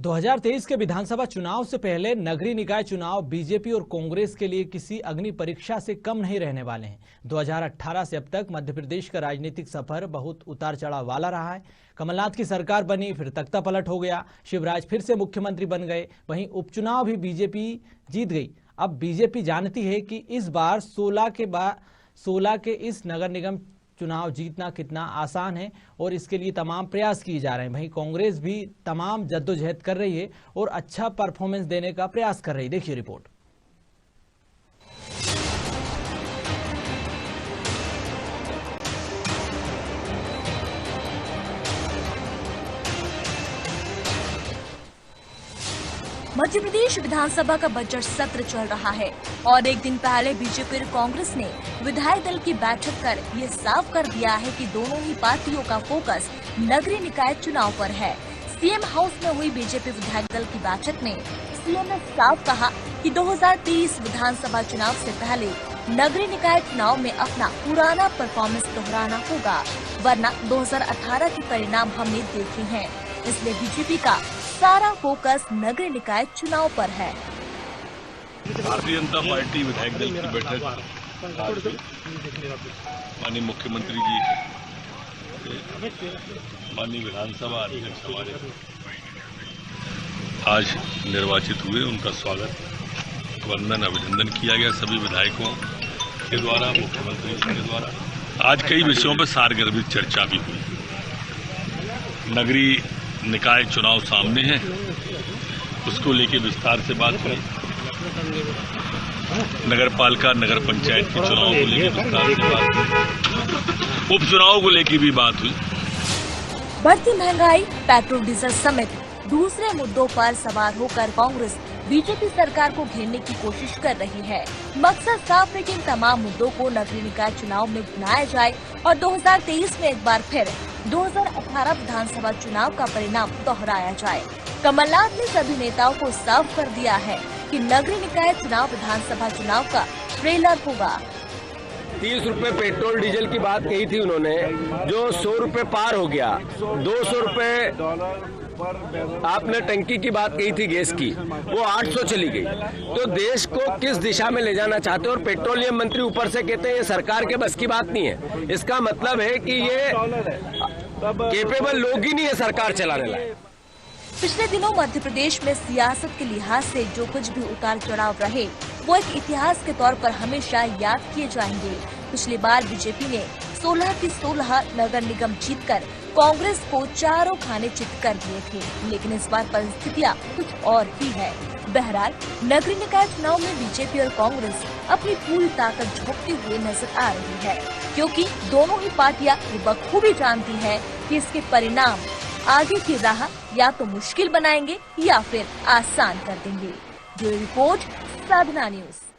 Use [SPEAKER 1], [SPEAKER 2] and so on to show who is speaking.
[SPEAKER 1] 2023 के विधानसभा चुनाव से पहले नगरीय निकाय चुनाव बीजेपी और कांग्रेस के लिए किसी अग्नि परीक्षा से कम नहीं रहने वाले हैं। 2018 से अब तक मध्य प्रदेश का राजनीतिक सफर बहुत उतार चढ़ाव वाला रहा है। कमलनाथ की सरकार बनी, फिर तख्ता पलट हो गया, शिवराज फिर से मुख्यमंत्री बन गए, वहीं उपचुनाव भी बीजेपी जीत गई। अब बीजेपी जानती है कि इस बार 16 के इस नगर निगम चुनाव जीतना कितना आसान है और इसके लिए तमाम प्रयास किए जा रहे हैं। वहीं कांग्रेस भी तमाम जद्दोजहद कर रही है और अच्छा परफॉर्मेंस देने का प्रयास कर रही है। देखिए रिपोर्ट।
[SPEAKER 2] मध्य प्रदेश विधानसभा का बजट सत्र चल रहा है और एक दिन पहले बीजेपी और कांग्रेस ने विधायक दल की बैठक कर ये साफ कर दिया है कि दोनों ही पार्टियों का फोकस नगरीय निकाय चुनाव पर है। सीएम हाउस में हुई बीजेपी विधायक दल की बैठक में सीएम ने साफ कहा कि 2023 विधानसभा चुनाव से पहले नगरीय निकाय चुनाव में अपना पुराना परफॉर्मेंस दोहराना होगा, वरना 2018 के परिणाम हमने देखे हैं। इसलिए बीजेपी का सारा फोकस नगरीय निकाय चुनाव पर है।
[SPEAKER 3] भारतीय जनता पार्टी विधायक दल की बैठक माननीय मुख्यमंत्री जी, माननीय विधानसभा अध्यक्ष हमारे आज निर्वाचित हुए, उनका स्वागत वंदन अभिनंदन किया गया सभी विधायकों के द्वारा, मुख्यमंत्री जी के द्वारा। आज कई विषयों पर सारगर्भित चर्चा भी हुई। नगरीय निकाय चुनाव सामने है, उसको लेके विस्तार से बात हुई। नगर पालिका नगर पंचायत के चुनाव को लेकर विस्तार से बात हुई, उपचुनाव को लेकर भी बात हुई।
[SPEAKER 2] बढ़ती महंगाई, पेट्रोल डीजल समेत दूसरे मुद्दों पर सवार होकर कांग्रेस बीजेपी सरकार को घेरने की कोशिश कर रही है। मकसद साफ है कि इन तमाम मुद्दों को नगरीय निकाय चुनाव में भुनाया जाए और 2023 में एक बार फिर 2018 विधानसभा चुनाव का परिणाम दोहराया जाए। कमलनाथ ने सभी नेताओं को साफ कर दिया है कि नगरीय निकाय चुनाव विधानसभा चुनाव का ट्रेलर होगा।
[SPEAKER 4] 30 रुपए पेट्रोल डीजल की बात कही थी उन्होंने, जो 100 रुपए पार हो गया। 200 रुपए आपने टंकी की बात कही थी गैस की, वो 800 चली गई। तो देश को किस दिशा में ले जाना चाहते हैं? और पेट्रोलियम मंत्री ऊपर से कहते हैं ये सरकार के बस की बात नहीं है। इसका मतलब है कि ये कैपेबल लोग ही नहीं है सरकार चलाने लायक।
[SPEAKER 2] पिछले दिनों मध्य प्रदेश में सियासत के लिहाज से जो कुछ भी उतार चढ़ाव रहे, वो एक इतिहास के तौर पर हमेशा याद किए जाएंगे। पिछली बार बीजेपी ने 16 की 16 नगर निगम जीतकर कांग्रेस को चारों खाने चित कर दिए थे, लेकिन इस बार परिस्थितियां कुछ और ही है। बहरहाल नगरीय निकाय चुनाव में बीजेपी और कांग्रेस अपनी पूरी ताकत झोंकती हुई नजर आ रही है, क्योंकि दोनों ही पार्टियां बखूबी जानती है कि इसके परिणाम आगे की राह या तो मुश्किल बनाएंगे या फिर आसान कर देंगे। ब्यूरो रिपोर्ट, साधना न्यूज।